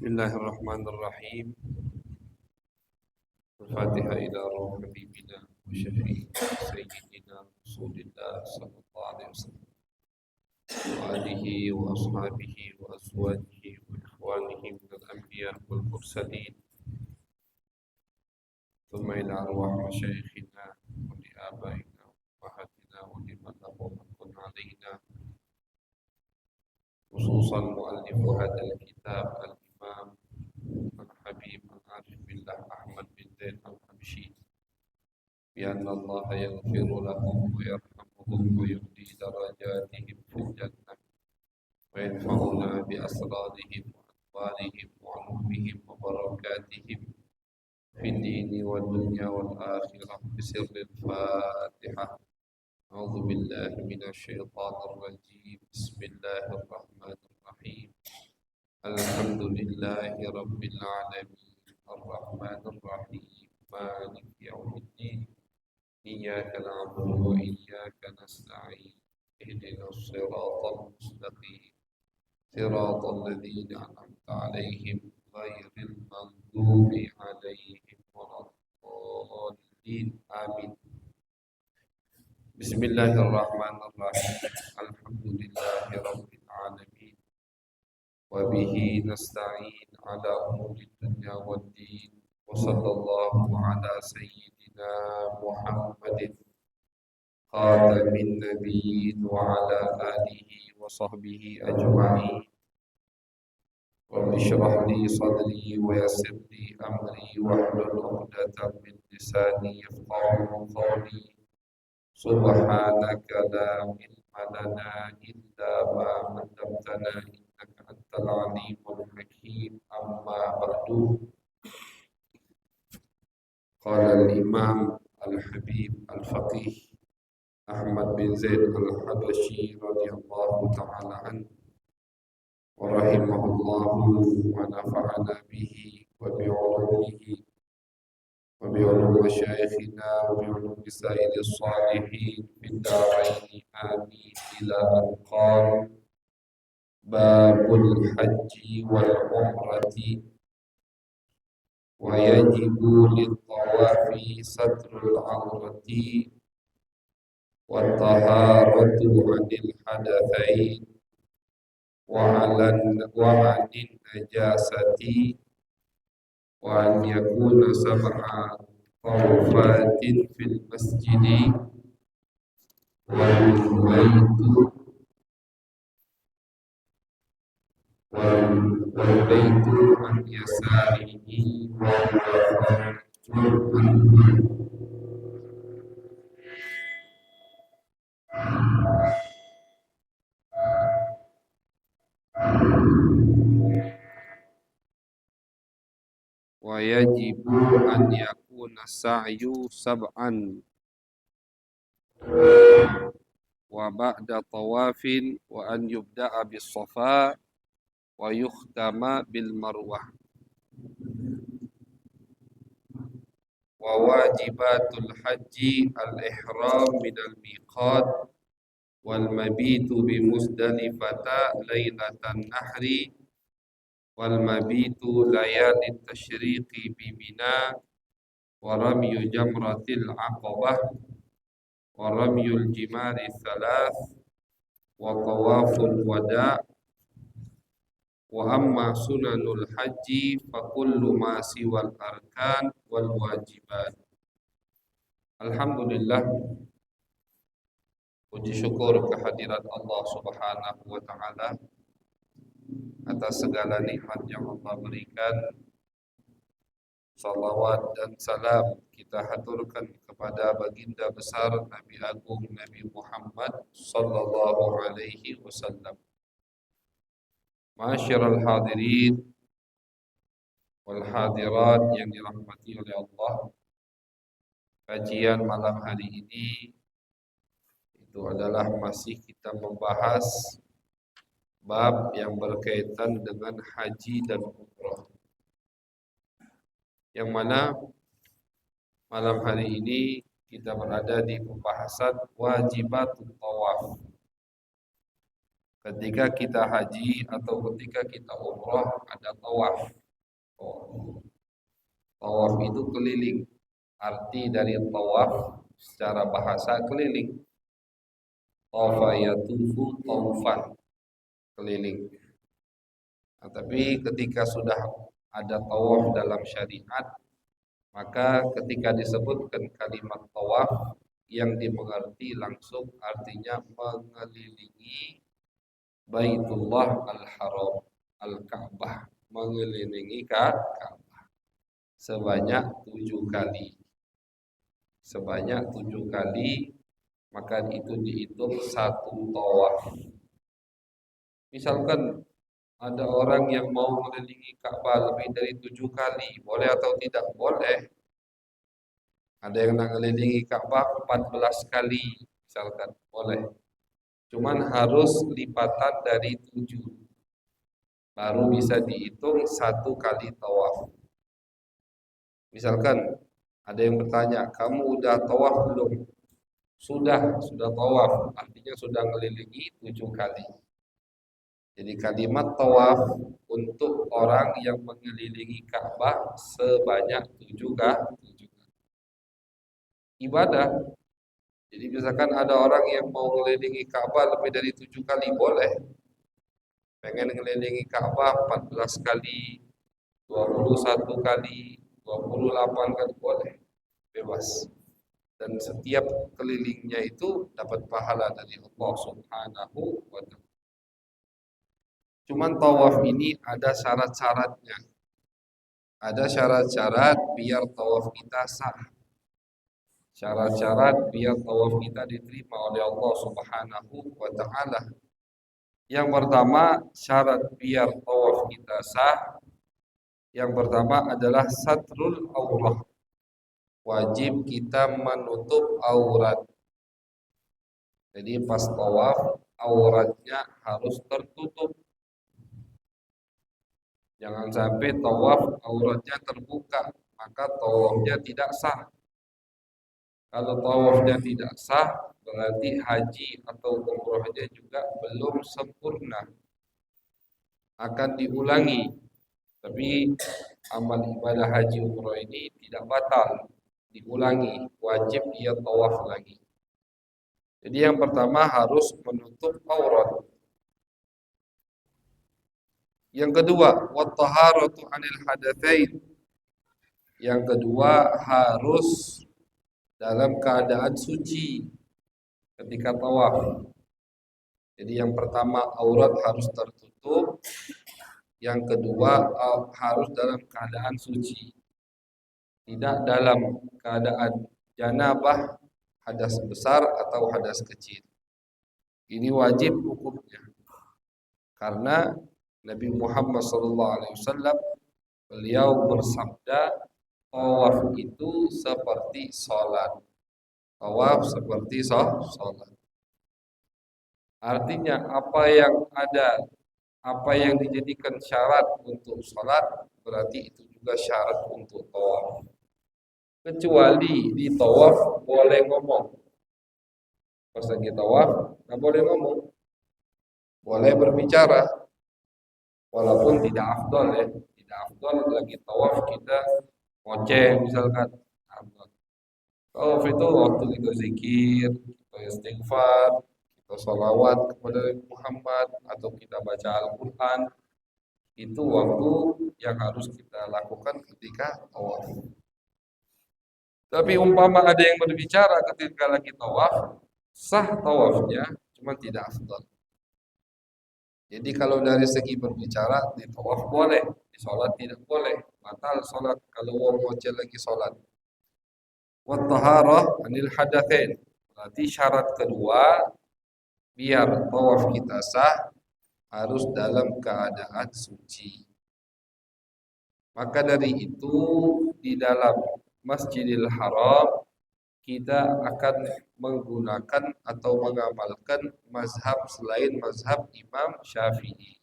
بسم الله الرحمن الرحيم. الفاتحة إلى روح حبيبنا وشفيعنا سيدنا رسول الله صلى الله عليه وسلم وآله وأصحابه وأزواجه وإخوانه من الأنبياء والمرسلين، ثم إلى أرواح مشايخنا ولآبائنا وأمهاتنا ولمن له حق علينا، خصوصا مؤلف هذا الكتاب الإمام الحبيب العارف بالله أحمد بن زيد الحبشي، بأن الله يغفر لهم ويرحمهم ويهدي درجاتهم في الجنة وينفعنا بأسرارهم وأقوالهم وعلومهم وبركاتهم في الدين والدنيا والآخرة بسر الفاتحة. أعوذ بالله من الشيطان الرجيم. بسم الله الرحمن الرحيم. الحمد لله رب العالمين الرحمن الرحيم مالك يوم الدين إياك نعبد وإياك نستعين اهدنا الصراط المستقيم صراط الذين أنعمت عليهم غير المغضوب عليهم ولا الضالين آمين. بسم الله الرحمن الرحيم. الحمد لله رب العالمين وبه نستعين على أمور الدنيا والدين، وصلى الله على سيدنا محمد خاتم النبيين وعلى آله وصحبه أجمعين. رب اشرح لي صدري ويسر لي أمري واحلل عقدة من لساني يفقهوا قولي. سبحانك لا علم لنا إلا ما علمتنا إنك أنت العليم الحكيم. أما بعد، قال الإمام الحبيب الفقيه أحمد بن زيد الحبشي رضي الله تعالى عنه ورحمه الله ونفعنا به وبعلومه وبعلوم مشايخنا وبعلوم سائر الصالحين في الدارين آمين. إلى أن قال: باب الحج والعمرة ويجب للطواف ستر العورة والطهارة عن الحدثين وعن النجاسة، وأن يكون 7 طوفات في المسجد، والبيت عن يساره وهو عنه. ويجب أن يكون السعي 7 وبعد طواف، وأن يبدأ بالصفا ويختم بالمروة. وواجبات الحج: الإحرام من الميقات، والمبيت بمزدلفة ليلة النحر، والمبيت ليالي التشريق بمنى، ورمي جمرة العقبة، ورمي الجمار 3، وطواف الوداع. وأما سنن الحج فكل ما سوى الأركان والواجبات. Alhamdulillah, puji syukur kehadirat Allah Subhanahu wa Ta'ala atas segala nikmat yang Allah berikan. Salawat dan salam kita haturkan kepada baginda besar Nabi Agung Nabi Muhammad sallallahu alaihi wasallam. Ma'asyiral hadirin wal hadirat yang dirahmati oleh Allah, kajian malam hari ini itu adalah masih kita membahas bab yang berkaitan dengan haji dan umrah, yang mana malam hari ini kita berada di pembahasan wajibat tawaf. Ketika kita haji atau ketika kita umroh ada tawaf. Tawaf itu keliling. Arti dari tawaf secara bahasa keliling. Tawafa yatufu tawfan, keliling. Nah, tapi ketika sudah ada tawaf dalam syariat, maka ketika disebutkan kalimat tawaf yang dimengerti langsung artinya mengelilingi Baitullah Al-Haram, Al-Ka'bah, mengelilingi Ka'bah sebanyak 7 kali. Sebanyak 7 kali, maka itu dihitung satu tawaf. Misalkan ada orang yang mau mengelilingi Ka'bah lebih dari 7 kali, boleh atau tidak? Boleh. Ada yang nak mengelilingi Ka'bah 14 kali, misalkan, boleh. Cuman harus lipatan dari 7. Baru bisa dihitung satu kali tawaf. Misalkan ada yang bertanya, kamu udah tawaf belum? Sudah tawaf, artinya sudah mengelilingi 7 kali. Jadi kalimat tawaf untuk orang yang mengelilingi Ka'bah sebanyak 7 kali. Ibadah. Jadi misalkan ada orang yang mau mengelilingi Ka'bah lebih dari 7 kali, boleh. Pengen mengelilingi Ka'bah 14 kali, 21 kali, 28 kali, boleh. Bebas. Dan setiap kelilingnya itu dapat pahala dari Allah Subhanahu wa ta'ala. Cuman tawaf ini ada syarat-syaratnya. Ada syarat-syarat biar tawaf kita sah. Syarat-syarat biar tawaf kita diterima oleh Allah Subhanahu wa ta'ala. Yang pertama, syarat biar tawaf kita sah, yang pertama adalah satrul aurah. Wajib kita menutup aurat. Jadi pas tawaf auratnya harus tertutup. Jangan sampai tawaf auratnya terbuka, maka tawafnya tidak sah. Kalau tawafnya tidak sah, berarti haji atau umrohnya juga belum sempurna. Akan diulangi. Tapi amal ibadah haji umroh ini tidak batal, diulangi, wajib dia tawaf lagi. Jadi yang pertama harus menutup aurat. Yang kedua, wattaharatu 'anil hadatsain. Yang kedua harus dalam keadaan suci ketika tawaf. Jadi yang pertama aurat harus tertutup, yang kedua harus dalam keadaan suci. Tidak dalam keadaan janabah, hadas besar atau hadas kecil. Ini wajib hukumnya. Karena Nabi Muhammad SAW beliau bersabda, tawaf itu seperti sholat. Tawaf seperti sholat. Artinya apa yang dijadikan syarat untuk sholat, berarti itu juga syarat untuk tawaf. Kecuali di tawaf boleh ngomong. Pas lagi tawaf nggak boleh ngomong. Boleh berbicara. Walaupun tidak afdol ya. Tidak afdol lagi tawaf kita ngoceh misalkan. Tawaf itu waktu kita zikir, kita istighfar, kita sholawat kepada Nabi Muhammad, atau kita baca Al-Quran. Itu waktu yang harus kita lakukan ketika tawaf. Tapi umpama ada yang berbicara ketika lagi tawaf, sah tawafnya, cuma tidak afdal. Jadi kalau dari segi berbicara, di tawaf boleh, di sholat tidak boleh. Batal sholat kalau orang ngoceh lagi sholat. Wattaharah anil hadatsain. Berarti syarat kedua, biar tawaf kita sah, harus dalam keadaan suci. Maka dari itu, di dalam Masjidil Haram kita akan menggunakan atau mengamalkan mazhab selain mazhab Imam Syafi'i.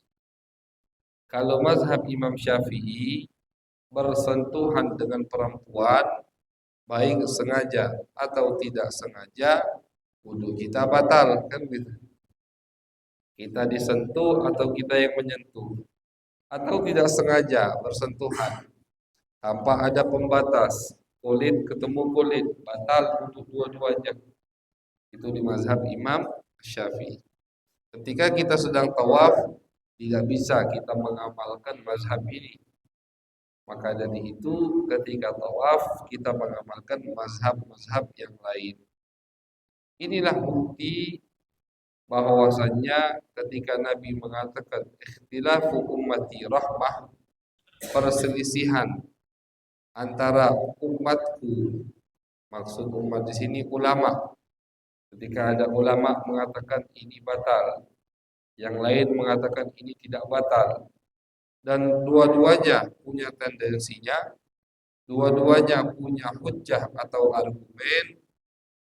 Kalau mazhab Imam Syafi'i bersentuhan dengan perempuan, baik sengaja atau tidak sengaja, wudu kita batal, kan gitu. Kita disentuh atau kita yang menyentuh, atau tidak sengaja bersentuhan tanpa ada pembatas, kulit ketemu kulit, batal untuk dua-duanya. Itu di mazhab Imam Syafi'i. Ketika kita sedang tawaf, tidak bisa kita mengamalkan mazhab ini. Maka dari itu ketika tawaf kita mengamalkan mazhab-mazhab yang lain. Inilah bukti bahwasannya ketika Nabi mengatakan ikhtilafu ummati rahmah, perselisihan antara umatku, maksud umat di sini ulama. Ketika ada ulama mengatakan ini batal, yang lain mengatakan ini tidak batal, dan dua-duanya punya tendensinya, dua-duanya punya hujjah atau argumen,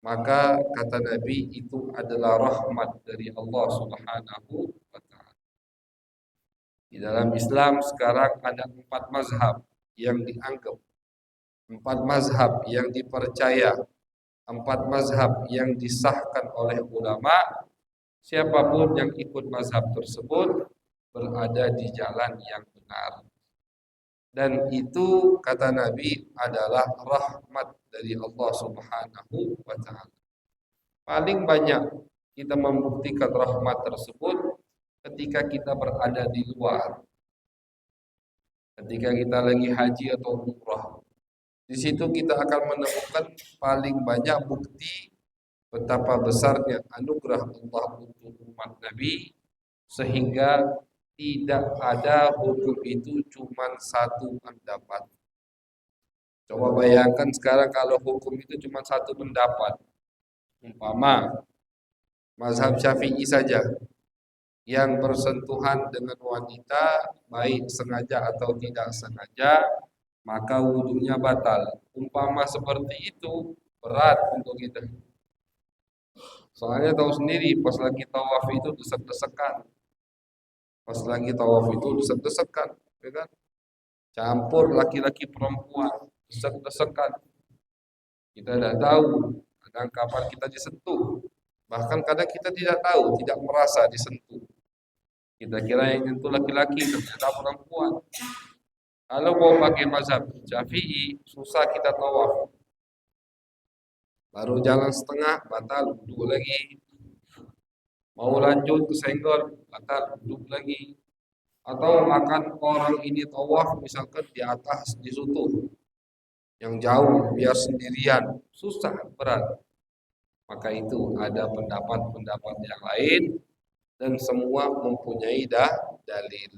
maka kata Nabi itu adalah rahmat dari Allah Subhanahu wa taala. Di dalam Islam sekarang ada 4 mazhab yang dianggap, 4 mazhab yang dipercaya, 4 mazhab yang disahkan oleh ulama. Siapapun yang ikut mazhab tersebut berada di jalan yang benar. Dan itu kata Nabi adalah rahmat dari Allah Subhanahu wa taala. Paling banyak kita membuktikan rahmat tersebut ketika kita berada di luar. Ketika kita lagi haji atau umrah. Di situ kita akan menemukan paling banyak bukti betapa besarnya anugerah Allah untuk umat Nabi, sehingga tidak ada hukum itu cuma satu pendapat. Coba bayangkan sekarang kalau hukum itu cuma satu pendapat. Umpama mazhab Syafi'i saja yang bersentuhan dengan wanita baik sengaja atau tidak sengaja, maka wudunya batal. Umpama seperti itu berat untuk kita. Soalnya tahu sendiri pas lagi tawaf itu desek-desekan. Pas lagi tawaf itu desek-desekan, ya kan? Campur laki-laki perempuan, desek-desekan. Kita tidak tahu kadang kapan kita disentuh. Bahkan kadang kita tidak tahu, tidak merasa disentuh. Kita kira yang nyentuh laki-laki, ternyata perempuan. Kalau mau pakai mazhab Syafi'i, susah kita tawaf. Baru jalan setengah, batal duduk lagi. Mau lanjut ke senggol, batal duduk lagi. Atau akan orang ini tawaf misalkan di atas disutuh, yang jauh biar sendirian, susah, berat. Maka itu ada pendapat-pendapat yang lain dan semua mempunyai dalil.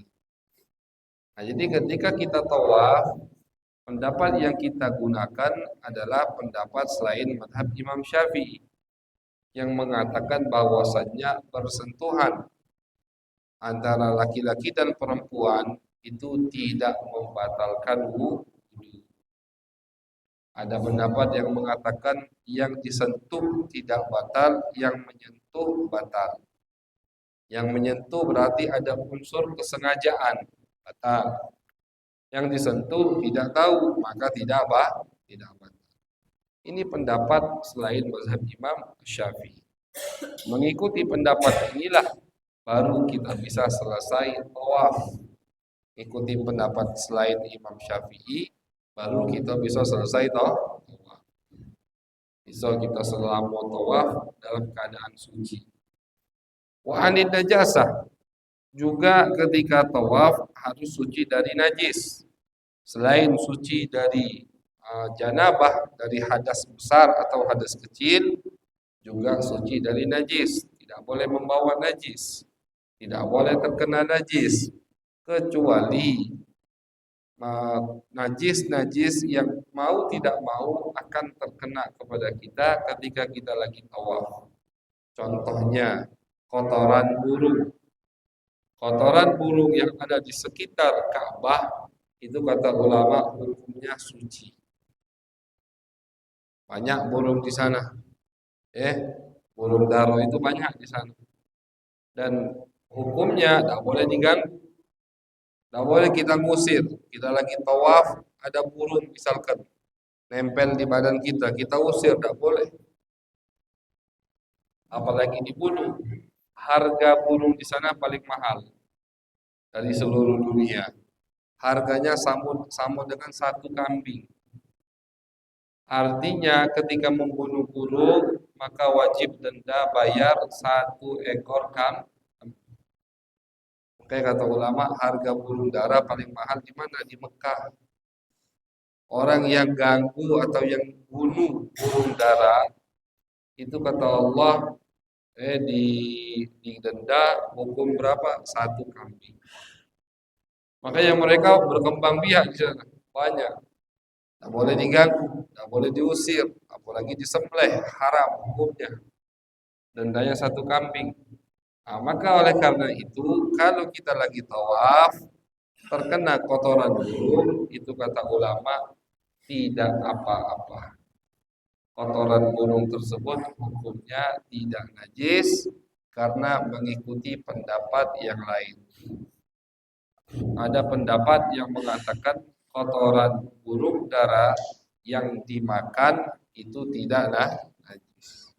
Nah, jadi ketika kita tawaf, pendapat yang kita gunakan adalah pendapat selain mazhab Imam Syafi'i yang mengatakan bahwasannya bersentuhan antara laki-laki dan perempuan itu tidak membatalkan wudu. Ada pendapat yang mengatakan yang disentuh tidak batal, yang menyentuh batal. Yang menyentuh berarti ada unsur kesengajaan, batal. Yang disentuh tidak tahu, maka tidak batal. Ini pendapat selain mazhab Imam Syafi'i. Mengikuti pendapat inilah baru kita bisa selesai tawaf. Ikuti pendapat selain Imam Syafi'i, baru kita bisa selesai tawaf. Bisa kita selama tawaf dalam keadaan suci. Wa anid najasah, juga ketika tawaf harus suci dari najis. Selain suci dari janabah, dari hadas besar atau hadas kecil, juga suci dari najis. Tidak boleh membawa najis, tidak boleh terkena najis, kecuali najis-najis yang mau tidak mau akan terkena kepada kita ketika kita lagi tawaf. Contohnya kotoran burung. Kotoran burung yang ada di sekitar Ka'bah itu kata ulama hukumnya suci. Banyak burung di sana. Burung daro itu banyak di sana. Dan hukumnya tidak boleh diganggu. Tidak boleh kita ngusir. Kita lagi tawaf, ada burung misalkan nempel di badan kita, kita usir, tidak boleh. Apalagi dibunuh. harga burung di sana paling mahal dari seluruh dunia. Harganya sama dengan satu kambing. Artinya ketika membunuh burung maka wajib denda bayar satu ekor kambing. Oke, kata ulama harga burung dara paling mahal di mana? Di Mekah. Orang yang ganggu atau yang bunuh burung dara itu kata Allah di denda hukum berapa? Satu kambing. Makanya mereka berkembang biak di sana banyak. Tidak boleh diganggu, tidak boleh diusir, apalagi disembelih, haram hukumnya. Dendanya satu kambing. Nah, maka oleh karena itu, kalau kita lagi tawaf, terkena kotoran burung, itu kata ulama tidak apa-apa. Kotoran burung tersebut hukumnya tidak najis karena mengikuti pendapat yang lain. Ada pendapat yang mengatakan kotoran burung dara yang dimakan itu tidaklah najis.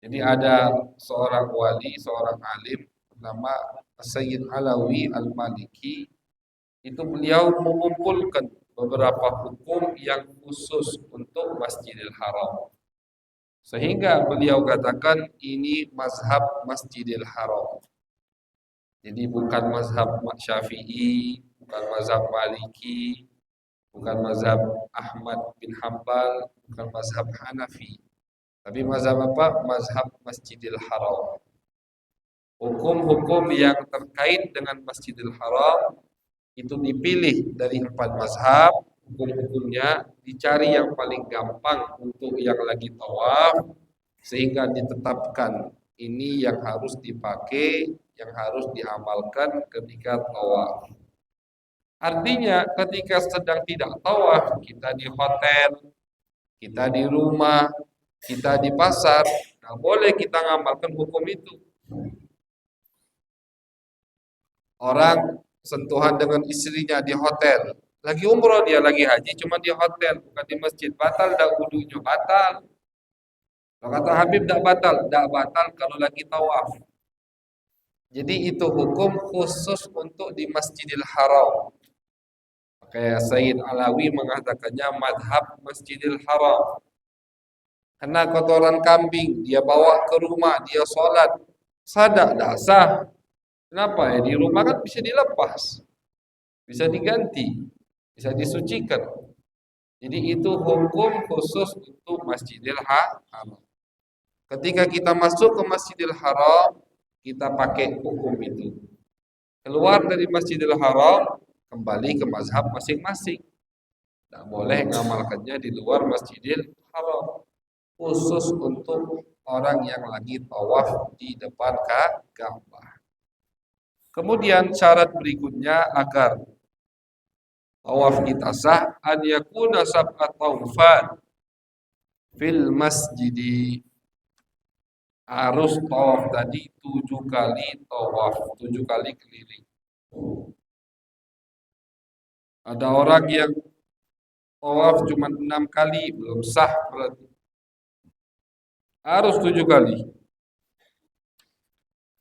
Jadi ada seorang wali, seorang alim bernama Sayyid Alawi Al-Maliki. Itu beliau mengumpulkan beberapa hukum yang khusus untuk Masjidil Haram. Sehingga beliau katakan ini mazhab Masjidil Haram. Jadi bukan mazhab Syafi'i, bukan mazhab Maliki, bukan mazhab Ahmad bin Hambal, bukan mazhab Hanafi. Tapi mazhab apa? Mazhab Masjidil Haram. Hukum-hukum yang terkait dengan Masjidil Haram itu dipilih dari 4 mazhab, hukum-hukumnya dicari yang paling gampang untuk yang lagi tawaf sehingga ditetapkan ini yang harus dipakai, yang harus diamalkan ketika tawaf. Artinya ketika sedang tidak tawaf, kita di hotel, kita di rumah, kita di pasar, nggak boleh kita ngamalkan hukum itu. Orang sentuhan dengan istrinya di hotel, lagi umroh dia, lagi haji, cuma di hotel, bukan di masjid, batal dah wudunya, batal. Kalau kata Habib tidak batal kalau lagi tawaf. Jadi itu hukum khusus untuk di Masjidil Haram. Kayak Sayyid Alawi mengatakannya madhab Masjidil Haram. Karena kotoran kambing dia bawa ke rumah, dia sholat, sadak dah sah. Kenapa ya? Di rumah kan bisa dilepas, bisa diganti, bisa disucikan. Jadi itu hukum khusus untuk Masjidil Haram. Ketika kita masuk ke Masjidil Haram, kita pakai hukum itu. Keluar dari Masjidil Haram, kembali ke mazhab masing-masing. Tidak boleh ngamalkannya di luar Masjidil Haram. Khusus untuk orang yang lagi tawaf di depan Ka'bah. Kemudian syarat berikutnya agar tawaf kita sah, an yakuna sab'at tawfan fil masjidi. Harus tawaf tadi 7 kali tawaf, 7 kali keliling. Ada orang yang tawaf cuma 6 kali, belum sah berarti. Harus 7 kali.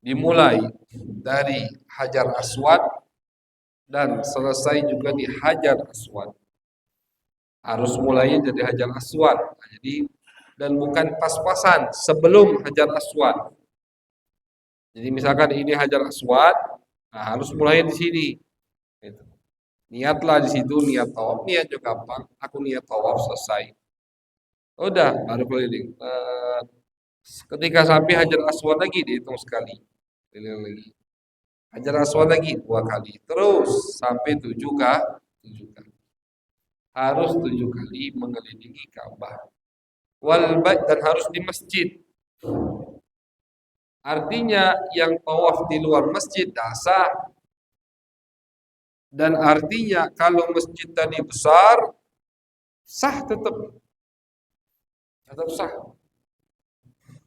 Dimulai dari Hajar Aswad dan selesai juga di Hajar Aswad. Harus mulainya dari Hajar Aswad. Jadi dan bukan pas-pasan sebelum Hajar Aswad. Jadi misalkan ini Hajar Aswad, nah harus mulai di sini. Gitu. Niatlah di situ, niat tawaf, niat juga gampang. Aku niat tawaf selesai. Udah, baru keliling. Ketika sampai Hajar Aswad lagi dihitung sekali, keliling lagi. Hajar Aswad lagi 2 kali, terus sampai 7 kali. Harus 7 kali mengelilingi Ka'bah. Wal bait, dan harus di masjid. Artinya yang tawaf di luar masjid sah. Dan artinya kalau masjid tadi besar, sah tetap sah.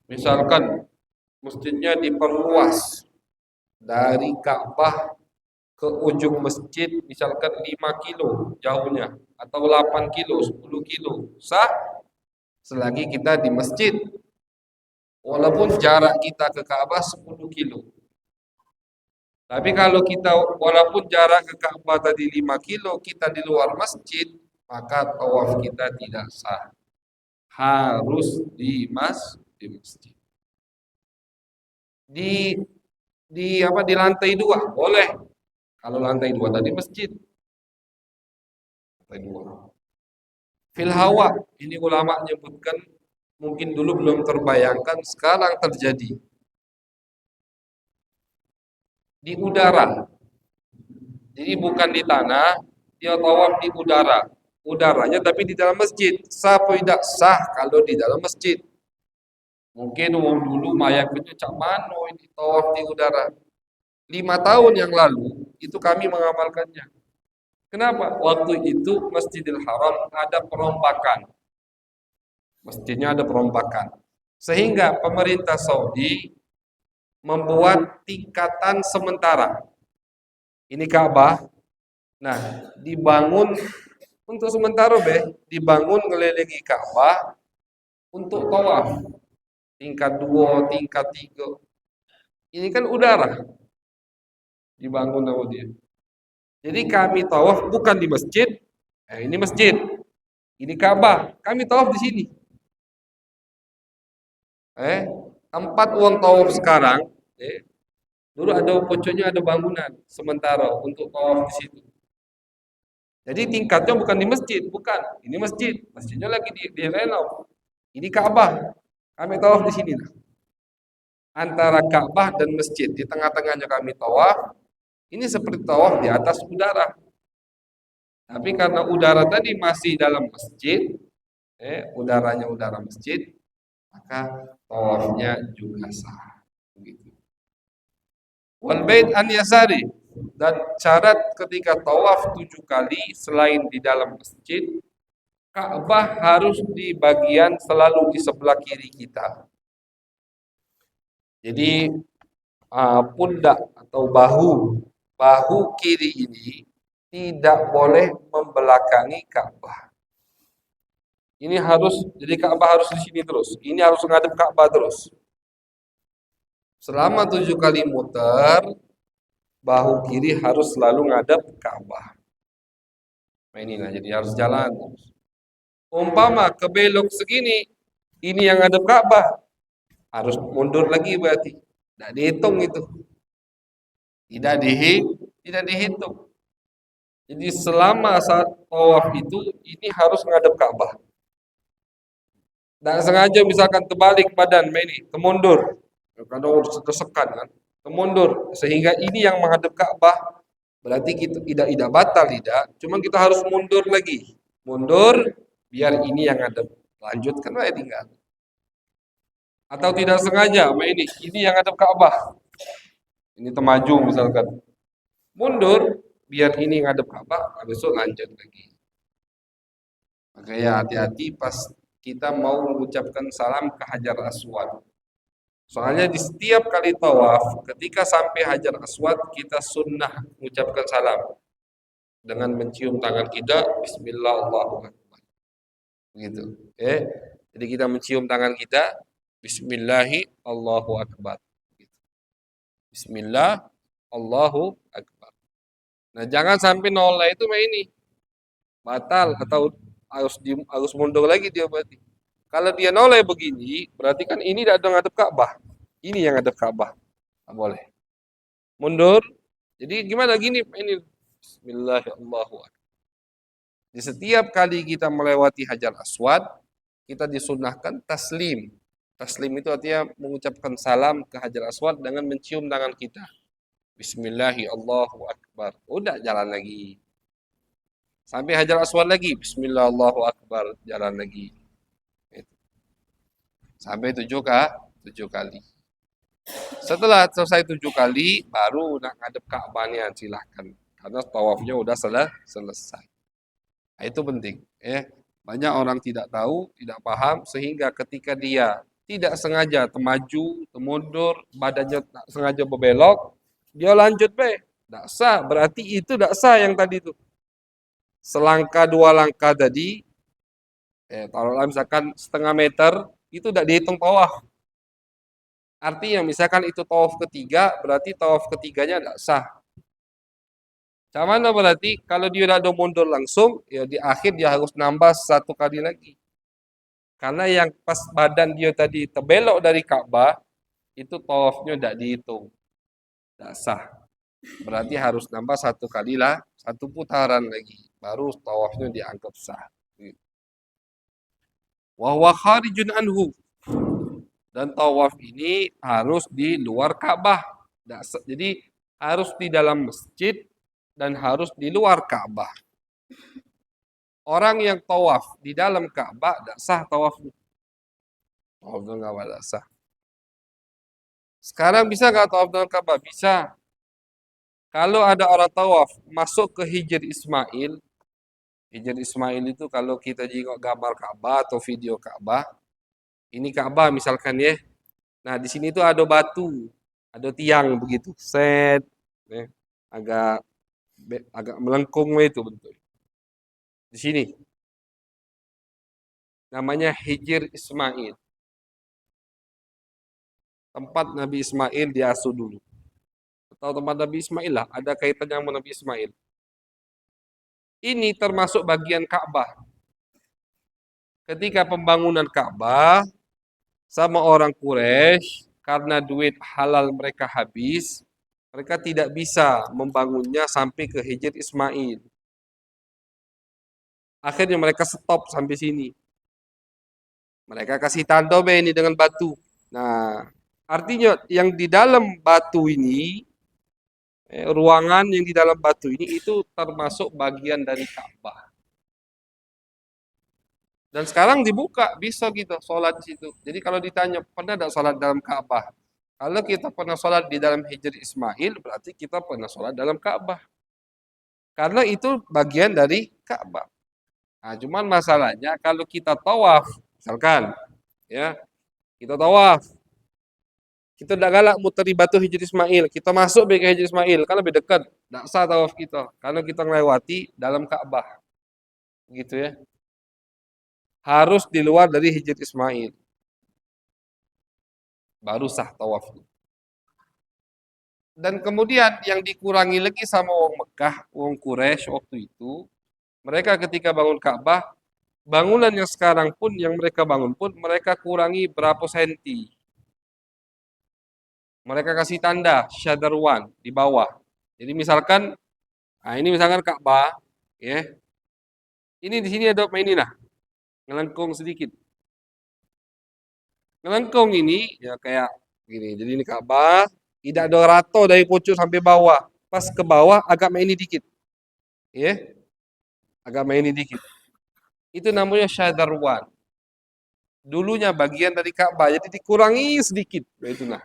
Misalkan masjidnya diperluas dari Ka'bah ke ujung masjid misalkan 5 kilo jauhnya atau 8 kilo, 10 kilo, sah selagi kita di masjid. Walaupun jarak kita ke Ka'bah 10 kilo. Tapi kalau kita walaupun jarak ke Ka'bah tadi 5 kilo, kita di luar masjid, maka tawaf kita tidak sah. Harus di masjid. Di di lantai 2 boleh. Kalau lantai 2 tadi masjid. Lantai 2. Fil hawa, ini ulama menyebutkan mungkin dulu belum terbayangkan, sekarang terjadi. Di udara. Jadi bukan di tanah, dia tawaf di udara. Udaranya tapi di dalam masjid. Sah atau tidak sah kalau di dalam masjid. Mungkin orang dulu mayaknya cak mano ini tawaf di udara. 5 tahun yang lalu itu kami mengamalkannya. Kenapa? Waktu itu Masjidil Haram ada perombakan. Masjidnya ada perombakan. Sehingga pemerintah Saudi membuat tingkatan sementara. Ini Ka'bah. Nah, dibangun untuk sementara dibangun ngelilingi Ka'bah untuk tawaf. Tingkat 2, tingkat 3. Ini kan udara. Dibangun sama dia. Jadi kami tawaf bukan di masjid. Ini masjid. Ini Ka'bah. Kami tawaf di sini. Tempat uang tawaf sekarang, dulu ada pojoknya ada bangunan sementara untuk tawaf di situ. Jadi tingkatnya bukan di masjid, bukan. Ini masjid, masjidnya lagi di renov. Ini Ka'bah. Kami tawaf di sini. Antara Ka'bah dan masjid, di tengah-tengahnya kami tawaf. Ini seperti tawaf di atas udara. Tapi karena udara tadi masih dalam masjid, udaranya udara masjid, maka tawafnya juga sah. Begitu. Wal bait an yasari, dan syarat ketika tawaf 7 kali selain di dalam masjid, Ka'bah harus di bagian selalu di sebelah kiri kita. Jadi pundak atau bahu kiri ini tidak boleh membelakangi Ka'bah. Ini harus, jadi Ka'bah harus di sini terus. Ini harus menghadap Ka'bah terus. Selama 7 kali muter, bahu kiri harus selalu ngadap Ka'bah. Nah inilah, jadi harus jalan terus. Umpama kebelok segini, ini yang ngadap Ka'bah, harus mundur lagi berarti. Tidak dihitung itu. Tidak dihitung. Jadi selama saat tawaf itu, ini harus ngadap Ka'bah. Dan sengaja misalkan terbalik badan ini, temundur. Kadang tersekan kan, temundur sehingga ini yang menghadap Ka'bah, berarti kita tidak batal tidak, cuma kita harus mundur lagi. Mundur biar ini yang ngadap. Lanjutkan aja tinggal. Atau tidak sengaja, ini yang ngadap Ka'bah. Ini temaju misalkan. Mundur biar ini ngadap Ka'bah, besok lanjut lagi. Makanya hati-hati pas kita mau mengucapkan salam ke Hajar Aswad. Soalnya di setiap kali tawaf, ketika sampai Hajar Aswad, kita sunnah mengucapkan salam dengan mencium tangan kita, Bismillah Allahu Akbar. Begitu. Jadi kita mencium tangan kita, Bismillahi Allahu Akbar. Bismillah Allahu Akbar. Nah jangan sampai nolak itu ini batal atau harus mundur lagi dia berarti. Kalau dia noleh begini, berarti kan ini tidak ada ngadep Ka'bah. Ini yang ngadep Ka'bah. Tidak boleh. Mundur. Jadi gimana gini? Ini Bismillahirrahmanirrahim. Di setiap kali kita melewati Hajar Aswad, kita disunahkan taslim. Taslim itu artinya mengucapkan salam ke Hajar Aswad dengan mencium tangan kita. Bismillahirrahmanirrahim. Udah jalan lagi. Sampai Hajar Aswad lagi. Bismillahirrahmanirrahim. Jalan lagi. Sampai 7 kali. Setelah selesai 7 kali, baru nak ngadep Ka'bahnya silahkan. Karena tawafnya udah selesai. Nah, itu penting. Banyak orang tidak tahu, tidak paham, sehingga ketika dia tidak sengaja temaju, temundur, badannya tak sengaja berbelok, dia lanjut tidak sah. Berarti itu tidak sah yang tadi itu. Selangkah 2 langkah tadi, kalau misalkan setengah meter, itu tidak dihitung tawaf. Artinya misalkan itu tawaf ketiga, berarti tawaf ketiganya tidak sah. Sama mana berarti kalau dia udah mundur langsung, ya di akhir dia harus nambah satu kali lagi. Karena yang pas badan dia tadi terbelok dari Ka'bah, itu tawafnya tidak dihitung, tidak sah. Berarti harus nambah satu kali lah, satu putaran lagi, baru tawafnya dianggap sah. Wa huwa kharijun anhu. Dan tawaf ini harus di luar Ka'bah. Jadi harus di dalam masjid dan harus di luar Ka'bah. Orang yang tawaf di dalam Ka'bah tidak sah tawafnya. Tawafnya nggak sah. Sekarang bisa nggak tawaf dalam Ka'bah? Bisa. Kalau ada orang tawaf masuk ke Hijr Ismail, Hijr Ismail itu kalau kita jengok gambar Ka'bah atau video Ka'bah, ini Ka'bah misalkan ya. Nah, di sini tuh ada batu, ada tiang begitu, set, ya, agak agak melengkung itu bentuk. Di sini namanya Hijr Ismail. Tempat Nabi Ismail diasuh dulu. Atau tempat Nabi Ismail lah, ada kaitannya sama Nabi Ismail. Ini termasuk bagian Ka'bah. Ketika pembangunan Ka'bah sama orang Quraisy, karena duit halal mereka habis, mereka tidak bisa membangunnya sampai ke Hijr Ismail. Akhirnya mereka stop sampai sini. Mereka kasih tanda ini dengan batu. Nah, artinya yang di dalam batu ini, ruangan yang di dalam batu ini itu termasuk bagian dari Ka'bah. Dan sekarang dibuka, bisa kita sholat di situ. Jadi kalau ditanya, pernah tidak sholat dalam Ka'bah? Kalau kita pernah sholat di dalam Hijr Ismail, berarti kita pernah sholat dalam Ka'bah. Karena itu bagian dari Ka'bah. Nah, cuman masalahnya kalau kita tawaf, misalkan, ya, kita tawaf, kita tidak galak muteri batu Hijr Ismail, kita masuk ke Hijr Ismail, kan lebih dekat, tidak sah tawaf kita, karena kita melewati dalam Ka'bah, gitu ya. Harus di luar dari Hijr Ismail, baru sah tawaf. Dan kemudian yang dikurangi lagi sama orang Mekah, orang Quraisy waktu itu, mereka ketika bangun Ka'bah, bangunan yang sekarang pun, yang mereka bangun pun, mereka kurangi berapa senti. Mereka kasih tanda syadarwan di bawah. Jadi misalkan, nah ini misalkan Ka'bah, ya. Ini di sini ada ini nah, ngelengkung sedikit. Ngelengkung ini ya kayak gini. Jadi ini Ka'bah, tidak ada rato dari pucuk sampai bawah. Pas ke bawah agak ini dikit. Ya, agak ini dikit. Itu namanya syadarwan. Dulunya bagian dari Ka'bah, jadi dikurangi sedikit. Nah, itu nah.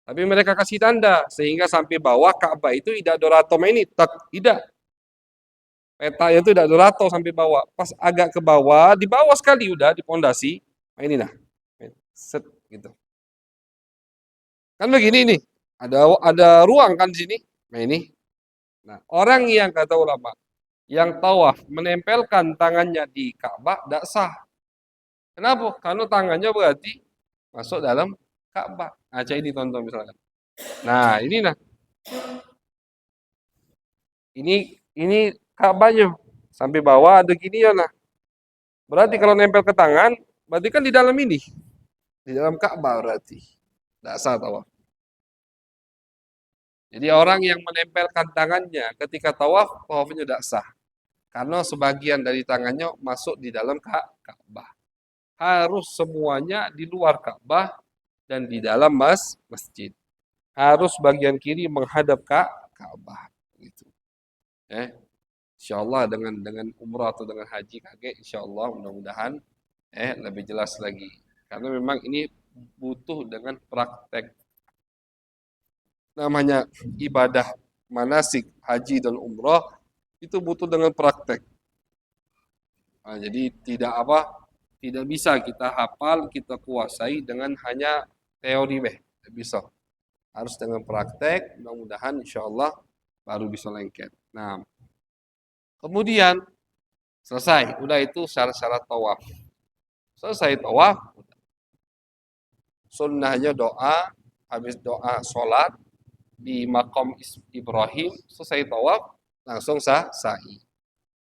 Tapi mereka kasih tanda sehingga sampai bawah Ka'bah itu tidak ada rato ini, tidak. Petanya itu tidak durato sampai bawah. Pas agak ke bawah, di bawah sekali udah di pondasi. Nah ini nah. Set gitu. Kan begini nih. Ada ruang kan di sini. Nah ini. Nah, orang yang kata ulama yang tawaf menempelkan tangannya di Ka'bah tidak sah. Kenapa? Karena tangannya berarti masuk dalam Ka'bah. Nah, ini tonton misalkan. Nah, ini nah. Ini Ka'bahnya sampai bawah ada gini ya nah. Berarti kalau nempel ke tangan, berarti kan di dalam ini. Di dalam Ka'bah berarti. Tidak sah tawaf. Jadi orang yang menempelkan tangannya ketika tawaf, tawafnya tidak sah. Karena sebagian dari tangannya masuk di dalam Ka'bah. Harus semuanya di luar Ka'bah dan di dalam masjid. Harus bagian kiri menghadap Ka'bah. Gitu. Insya Allah dengan umrah atau dengan haji kakek, insya Allah mudah-mudahan lebih jelas lagi. Karena memang ini butuh dengan praktek. Namanya ibadah manasik haji dan umrah itu butuh dengan praktek. Nah, jadi tidak bisa kita hafal, kita kuasai dengan hanya teori tidak bisa. Harus dengan praktek, mudah-mudahan insya Allah baru bisa lengket. Nah, kemudian selesai, udah itu syarat-syarat tawaf. Selesai tawaf, sunnahnya doa, habis doa sholat di makom Ibrahim, selesai tawaf, langsung sa'i.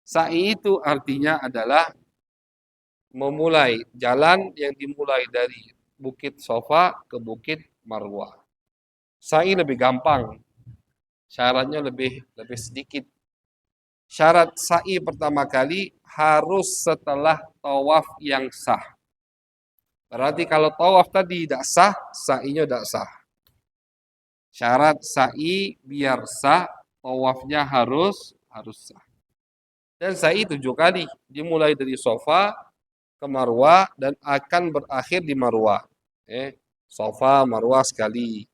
Sa'i itu artinya adalah memulai jalan yang dimulai dari Bukit Sofa ke Bukit Marwah. Sa'i lebih gampang, syaratnya lebih sedikit. Syarat sa'i pertama kali harus setelah tawaf yang sah. Berarti kalau tawaf tadi tidak sah, sa'inya tidak sah. Syarat sa'i biar sah, tawafnya harus sah. Dan sa'i 7 kali, dimulai dari Sofa ke Marwah dan akan berakhir di Marwah. Sofa, Marwah sekali.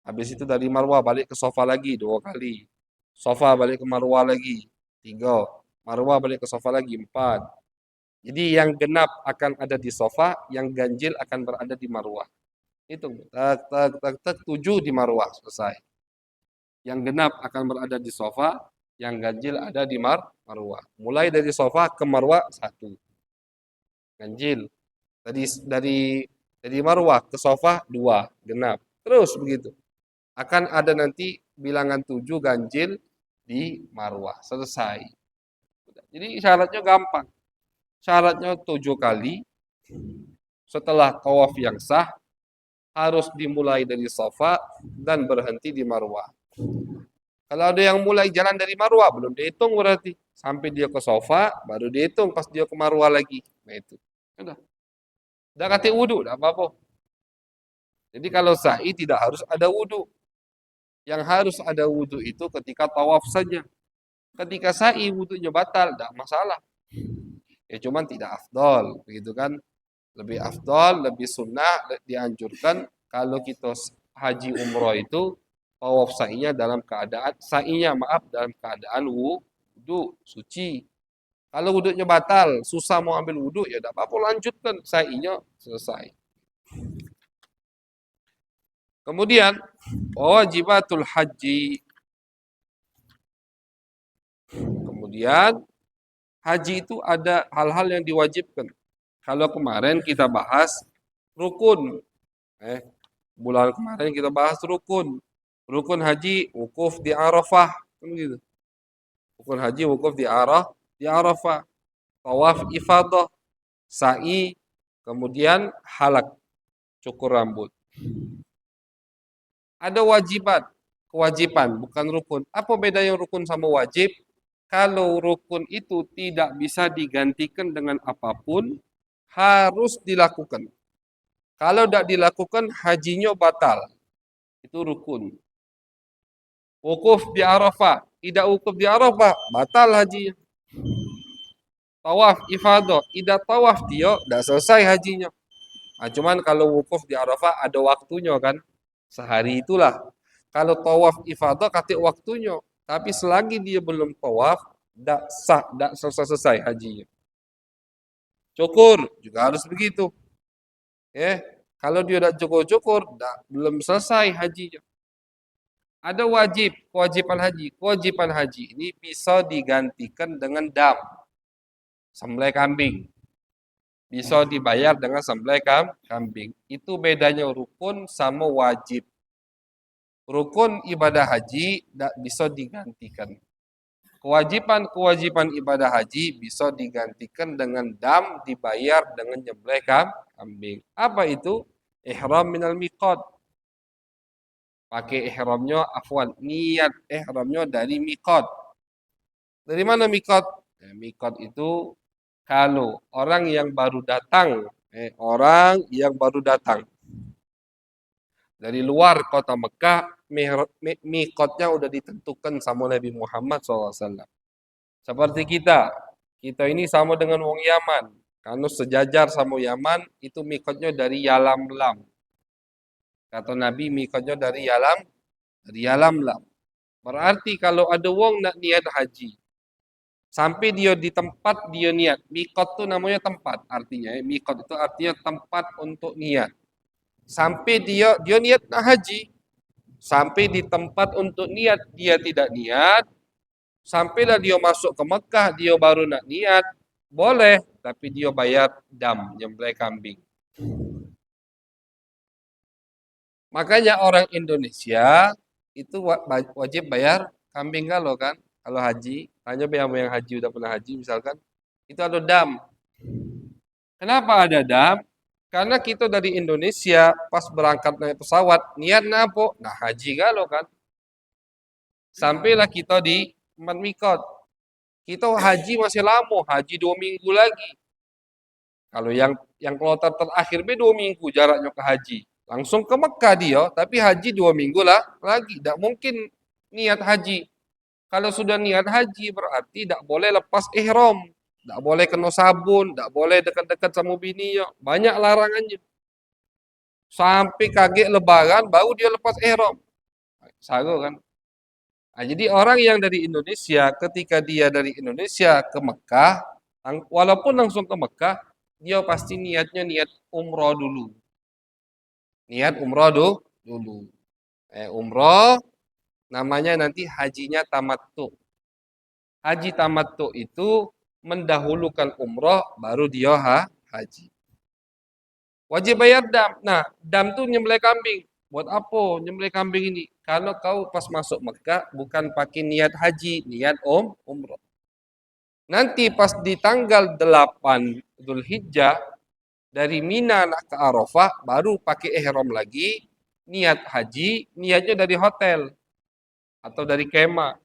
Habis itu dari Marwah balik ke Sofa lagi 2 kali. Sofa balik ke Marwah lagi 3. Marwah balik ke Sofa lagi 4. Jadi yang genap akan ada di Sofa, yang ganjil akan berada di Marwah. Hitung, tak tak tak tak 7 di Marwah selesai. Yang genap akan berada di Sofa, yang ganjil ada di Marwah. Mulai dari Sofa ke Marwah 1. Ganjil. Dari Marwah ke Sofa 2, genap. Terus begitu. Akan ada nanti bilangan 7 ganjil di Marwah. Selesai. Jadi syaratnya gampang. Syaratnya 7 kali. Setelah tawaf yang sah, harus dimulai dari Safa dan berhenti di Marwah. Kalau ada yang mulai jalan dari Marwah, belum dihitung berarti. Sampai dia ke Safa, baru dihitung pas dia ke Marwah lagi. Nah itu. Udah kata wudu, tidak apa-apa. Jadi kalau sa'i tidak harus ada wudu. Yang harus ada wudu itu ketika tawaf saja. Ketika sa'i wudunya batal, tidak masalah. Ya cuman tidak afdol, begitu kan? Lebih afdol, lebih sunnah, dianjurkan kalau kita haji umroh itu tawaf sa'inya dalam keadaan dalam keadaan wudu suci. Kalau wudunya batal, susah mau ambil wudu ya tidak apa-apa, lanjutkan sa'inya selesai. Kemudian wajibatul haji. Kemudian haji itu ada hal-hal yang diwajibkan. Kalau kemarin kita bahas rukun, bulan kemarin kita bahas rukun. Rukun haji wukuf di Arafah, kan gitu. Rukun haji wukuf di Arafah. Tawaf ifadah, sa'i, kemudian halak, cukur rambut. Ada kewajiban, bukan rukun. Apa bedanya rukun sama wajib? Kalau rukun itu tidak bisa digantikan dengan apapun, harus dilakukan. Kalau tidak dilakukan, hajinya batal. Itu rukun. Wukuf di Arafah, tidak wukuf di Arafah, batal hajinya. Tawaf ifadah, tidak tawaf dia, tidak selesai hajinya. Nah, cuman kalau wukuf di Arafah ada waktunya kan, sehari itulah. Kalau tawaf ifadah kata waktunya, tapi selagi dia belum tawaf, tidak sah, tidak selesai hajinya. Cukur juga harus begitu. Kalau dia tidak cukur-cukur, belum selesai hajinya. Ada kewajiban haji. Kewajiban haji ini bisa digantikan dengan dam, sembelih kambing. Bisa dibayar dengan sembelih kambing. Itu bedanya rukun sama wajib. Rukun ibadah haji tidak bisa digantikan. Kewajiban ibadah haji bisa digantikan dengan dam, dibayar dengan nyembelih kambing. Apa itu? Ihram minal miqat. Pakai niat ihramnya dari miqat. Dari mana miqat? Miqat itu kalau orang yang baru datang dari luar kota Mekah, miqatnya udah ditentukan sama Nabi Muhammad SAW. Seperti kita ini sama dengan wong Yaman. Karena sejajar sama Yaman, itu miqatnya dari Yalamlam. Kata Nabi, miqatnya dari Yalamlam. Berarti kalau ada wong nak niat haji, sampai dia di tempat dia niat. Miqat itu namanya tempat artinya. Miqat itu artinya tempat untuk niat. Sampai dia niat nak haji. Sampai di tempat untuk niat, dia tidak niat. Sampailah dia masuk ke Mekah, dia baru nak niat. Boleh, tapi dia bayar dam, nyembelih kambing. Makanya orang Indonesia itu wajib bayar kambing kalau kan, kalau haji. Hanya yang haji udah pernah haji misalkan, itu ada dam. Kenapa ada dam? Karena kita dari Indonesia pas berangkat naik pesawat niat napo, nah haji kalau kan. Sampailah kita di tempat mikot. Kita haji masih lama, haji 2 minggu lagi. Kalau yang kloter terakhir 2 minggu jaraknya ke haji. Langsung ke Mekah dia, tapi haji 2 minggu lah lagi. Tidak mungkin niat haji. Kalau sudah niat haji berarti tidak boleh lepas ihram. Tidak boleh kena sabun, tidak boleh dekat-dekat sama bininya. Banyak larangannya. Sampai kaget lebaran baru dia lepas ihram. Saru kan? Nah, jadi orang yang dari Indonesia, ketika dia dari Indonesia ke Mekah, walaupun langsung ke Mekah, dia pasti niatnya niat umroh dulu. Niat umroh dulu. Umroh namanya nanti hajinya tamattu. Haji tamattu itu mendahulukan umroh baru dia haji. Wajib bayar dam. Nah, dam tuh nyembelih kambing. Buat apa nyembelih kambing ini? Kalau kau pas masuk Mekah bukan pakai niat haji, niat umroh. Nanti pas di tanggal 8 Zulhijjah dari Mina nak ke Arafah baru pakai ihram lagi, niat haji, niatnya dari hotel atau dari kemah.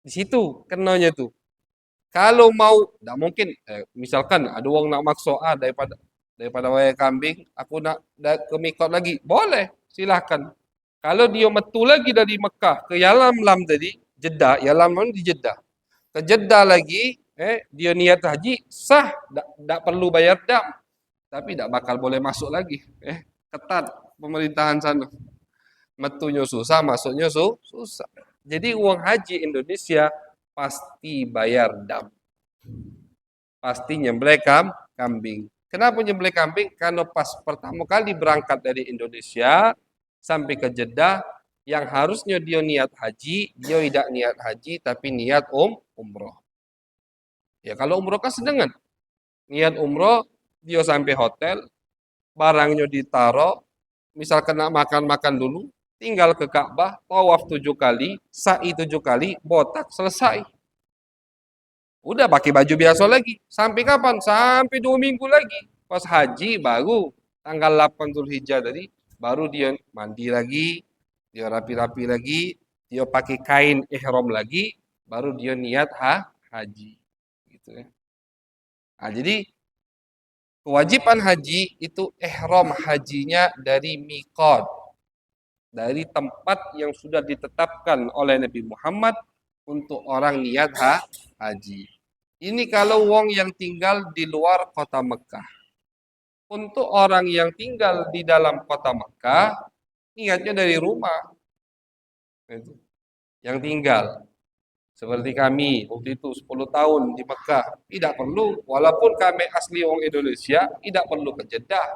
Di situ kenanya tuh. Kalau mau, tidak mungkin. Misalkan ada orang nak makso daripada wayang kambing, aku nak ke mikot lagi, boleh, silahkan. Kalau dia metu lagi dari Mekah ke Yalamlam tadi, Jeddah, Yalamlam di Jeddah, ke Jeddah lagi, dia niat haji sah, tidak perlu bayar dam, tapi tidak bakal boleh masuk lagi. Ketat pemerintahan sana. Metunya susah, masuknya susah. Jadi uang haji Indonesia pasti bayar dam. Pasti nyembelih kambing. Kenapa nyembelih kambing? Karena pas pertama kali berangkat dari Indonesia sampai ke Jeddah, yang harusnya dia niat haji, dia tidak niat haji tapi niat umroh. Ya kalau umroh kan sedengan. Niat umroh, dia sampai hotel, barangnya ditaruh, misalkan nak makan-makan dulu, tinggal ke Ka'bah, tawaf 7 kali, sa'i 7 kali, botak, selesai. Udah pakai baju biasa lagi. Sampai kapan? Sampai 2 minggu lagi. Pas haji baru tanggal 8 Zulhijjah tadi, baru dia mandi lagi, dia rapi-rapi lagi, dia pakai kain ihram lagi, baru dia niat haji. Gitu ya. Nah, jadi kewajiban haji itu ihram hajinya dari miqat, dari tempat yang sudah ditetapkan oleh Nabi Muhammad untuk orang niat haji. Ini kalau wong yang tinggal di luar kota Mekah. Untuk orang yang tinggal di dalam kota Mekah, niatnya dari rumah. Yang tinggal. Seperti kami, waktu itu 10 tahun di Mekah. Tidak perlu, walaupun kami asli orang Indonesia, tidak perlu ke Jeddah.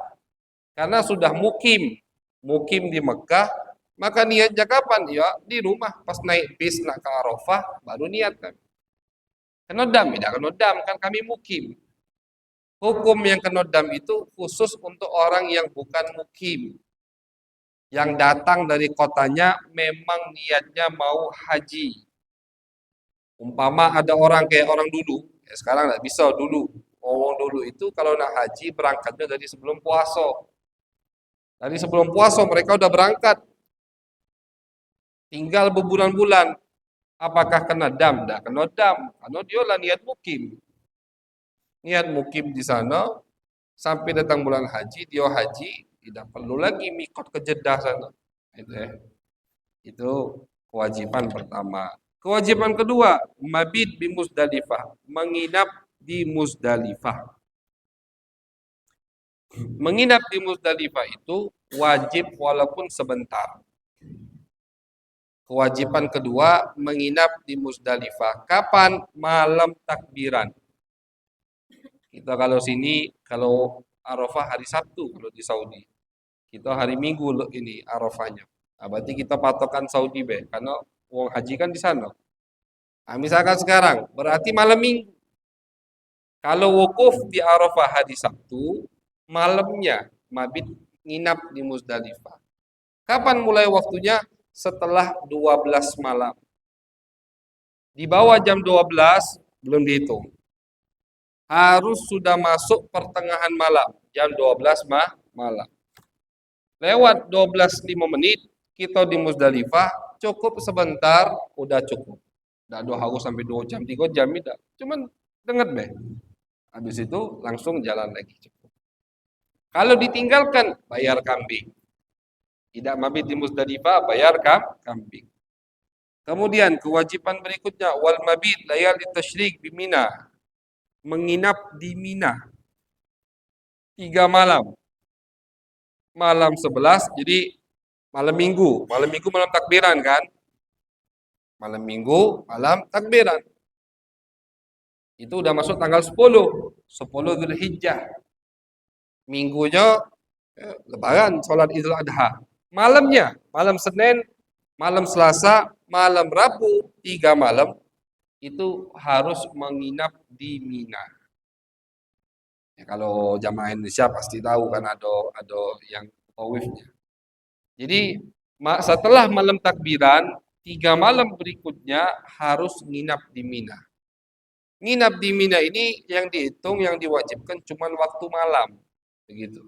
Karena sudah mukim. Mukim di Mekah, maka niatnya kapan? Ya di rumah. Pas naik bis nak ke Arafah, baru niat kan. Kenodam, tidak kenodam, kan kami mukim. Hukum yang kenodam itu khusus untuk orang yang bukan mukim. Yang datang dari kotanya memang niatnya mau haji. Umpama ada orang kayak orang dulu, ya sekarang tidak bisa dulu. Orang dulu itu kalau nak haji berangkatnya dari sebelum puasa. Dari sebelum puasa mereka udah berangkat. Tinggal berbulan-bulan. Apakah kena dam? Tidak kena dam. Karena dia lah niat mukim. Niat mukim di sana, sampai datang bulan haji, dia haji, tidak perlu lagi mikot ke Jeddah sana. Itu, ya. Itu kewajiban pertama. Kewajiban kedua, mabit di Musdalifah, menginap di Musdalifah. Menginap di Musdalifah itu wajib walaupun sebentar. Kewajiban kedua, menginap di Musdalifah. Kapan? Malam takbiran. Kita kalau sini, kalau Arafah hari Sabtu kalau di Saudi. Kita hari Minggu ini Arafahnya. Nah, berarti kita patokan Saudi be, karena uang haji kan di sana. Nah, misalkan sekarang, berarti malam Minggu. Kalau wukuf di Arafah hari Sabtu, malamnya mabit nginap di Musdalifah. Kapan mulai waktunya? Setelah 12 malam. Di bawah jam 12 belum dihitung. Harus sudah masuk pertengahan malam, jam 12 malam. Lewat 12:05 kita di Muzdalifah, cukup sebentar, udah cukup. Tidak harus sampai 2 jam, 3 jam, tidak. Cuman dengar deh. Habis itu langsung jalan lagi. Kalau ditinggalkan, bayar kambing. Tidak mabit di Muzdalifah, bayar kambing. Kemudian kewajiban berikutnya, wal mabit layali tasyrik di Mina. Menginap di Mina 3 malam. Malam 11, jadi malam Minggu. Malam Minggu malam takbiran kan? Malam Minggu, malam takbiran. Itu udah masuk tanggal 10. 10 Zulhijjah. Minggunya Lebaran, sholat Idul Adha. Malamnya, malam Senin, malam Selasa, malam Rabu, 3 malam itu harus menginap di Mina. Ya, kalau jamaah Indonesia pasti tahu kan ada yang tawifnya. Jadi setelah malam takbiran, 3 malam berikutnya harus nginap di Mina. Nginap di Mina ini yang dihitung, yang diwajibkan cuma waktu malam. Begitu.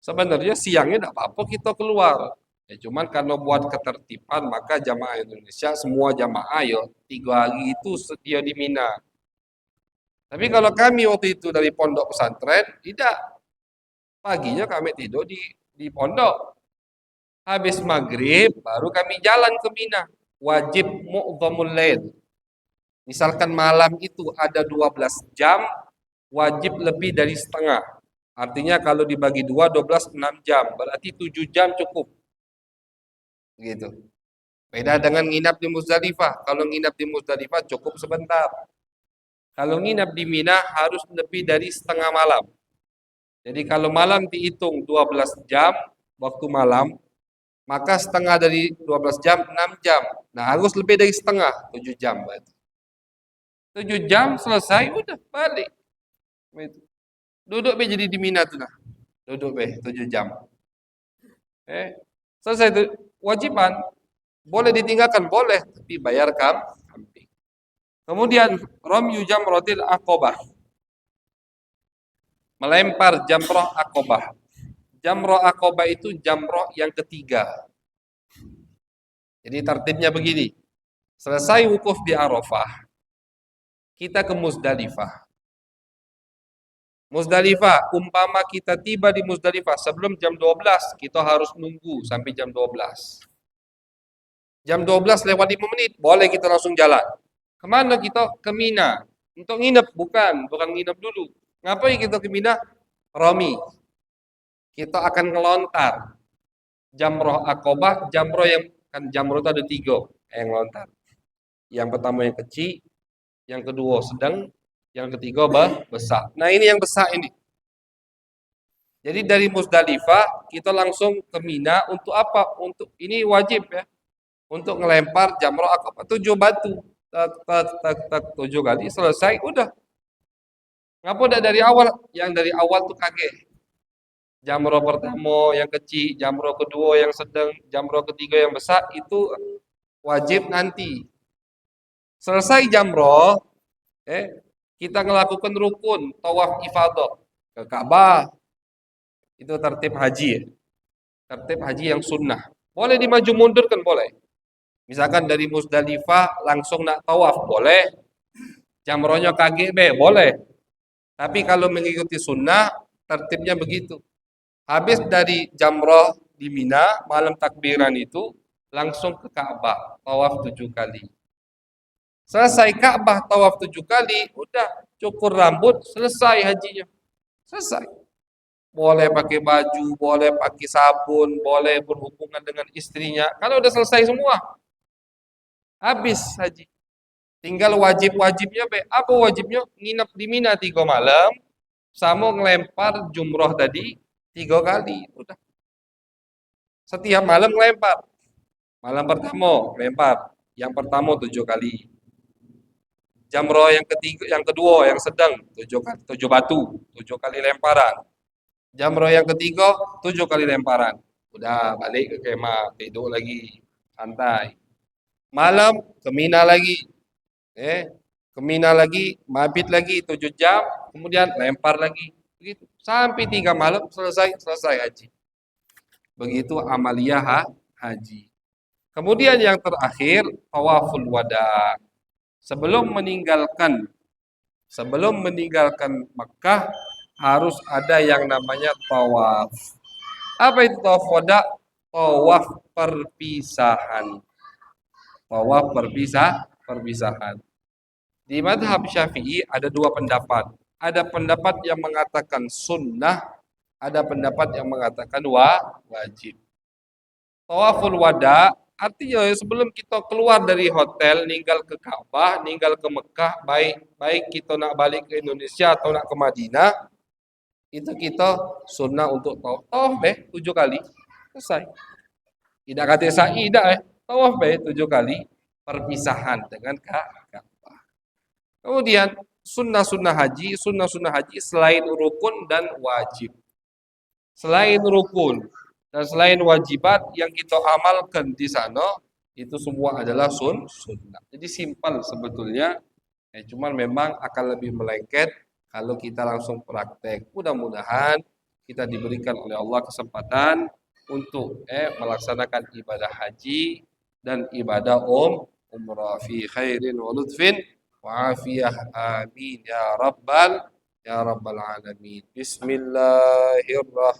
Sebenarnya siangnya tidak apa-apa kita keluar. Ya cuman karena buat ketertiban maka jamaah Indonesia semua jamaah ya 3 hari itu setia di Mina. Tapi kalau kami waktu itu dari pondok pesantren tidak, paginya kami tidur di pondok. Habis maghrib baru kami jalan ke Mina. Wajib mu'dhamul lail. Misalkan malam itu ada 12 jam, wajib lebih dari setengah. Artinya kalau dibagi 2, 12, 6 jam. Berarti 7 jam cukup. Gitu. Beda dengan nginap di Muzdalifah. Kalau nginap di Muzdalifah cukup sebentar. Kalau nginap di Mina harus lebih dari setengah malam. Jadi kalau malam dihitung 12 jam waktu malam, maka setengah dari 12 jam 6 jam. Nah, harus lebih dari setengah, 7 jam berarti. 7 jam selesai udah balik. Duduk be jadi di Mina tuh nah. Duduk be 7 jam. Selesai itu wajiban. Boleh ditinggalkan boleh, tapi bayar kambing. Kemudian ramyu jamratil aqabah. Melempar jamrah aqabah. Jamrah aqabah itu jamrah yang ketiga. Jadi tertibnya begini. Selesai wukuf di Arafah, kita ke Muzdalifah. Muzdalifah, umpama kita tiba di Muzdalifah sebelum jam 12, kita harus nunggu sampai jam 12. Jam 12 lewat 5 menit, boleh kita langsung jalan. Kemana kita? Ke Mina. Untuk nginep, bukan nginep dulu. Ngapain kita ke Mina? Rami. Kita akan ngelontar. Jamroh Aqabah, jamroh yang kan jamroh itu ada 3 yang ngelontar. Yang pertama yang kecil, yang kedua sedang, yang ketiga besar. Nah ini yang besar ini. Jadi dari Muzdalifah kita langsung ke Mina untuk apa? Untuk ini wajib ya. Untuk ngelempar jamroh Aqabah 7 batu. Tak 7 kali selesai udah. Ngapa udah dari awal? Yang dari awal tuh kaget. Jamroh pertama yang kecil, jamroh kedua yang sedang, jamroh ketiga yang besar itu wajib nanti. Selesai jamroh, kita melakukan rukun tawaf ifadah ke Ka'bah. Itu tertib haji ya. Tertib haji yang sunnah. Boleh dimaju mundur kan boleh. Misalkan dari Muzdalifah langsung nak tawaf boleh. Jamrohnya KGB boleh. Tapi kalau mengikuti sunnah tertibnya begitu. Habis dari jamroh di Mina malam takbiran itu langsung ke Ka'bah tawaf 7 kali. Selesai Ka'bah tawaf 7 kali, udah cukur rambut, selesai hajinya. Selesai. Boleh pakai baju, boleh pakai sabun, boleh berhubungan dengan istrinya. Kalau udah selesai semua, habis haji. Tinggal wajib-wajibnya, apa wajibnya? Nginep di Mina 3 malam, sama ngelempar jumroh tadi 3 kali. Udah. Setiap malam ngelempar. Malam pertama lempar, yang pertama 7 kali. Jamroh yang ketiga, yang kedua, yang sedang 7 batu, 7 kali lemparan. Jamroh yang ketiga 7 kali lemparan. Udah balik ke kemah, tidur lagi, santai. Malam ke Mina lagi, ke Mina lagi, mabit lagi 7 jam, kemudian lempar lagi. Begitu. Sampai 3 malam selesai haji. Begitu amaliyah haji. Kemudian yang terakhir tawaful wada. Sebelum meninggalkan sebelum meninggalkan Mekah harus ada yang namanya tawaf. Apa itu tawaf wada? Tawaf perpisahan. Tawaf perpisahan. Di madhab Syafi'i ada dua pendapat. Ada pendapat yang mengatakan sunnah, ada pendapat yang mengatakan wajib. Tawaful wada artinya sebelum kita keluar dari hotel, ninggal ke Ka'bah, ninggal ke Mekah, baik kita nak balik ke Indonesia atau nak ke Madinah, itu kita sunnah untuk tawaf 7 kali, selesai. Tidak kata sa'i dah tawaf 7 kali perpisahan dengan Ka'bah. Kemudian sunnah-sunnah haji selain rukun dan wajib. Selain rukun dan selain wajibat yang kita amalkan di sana itu semua adalah sunnah. Jadi simpel sebetulnya, cuman memang akan lebih melengket kalau kita langsung praktek. Mudah-mudahan kita diberikan oleh Allah kesempatan untuk melaksanakan ibadah haji dan ibadah umrah fi khairin wa lutfin wa afiyah, amin ya rabbal alamin. Bismillahirrahmanirrahim.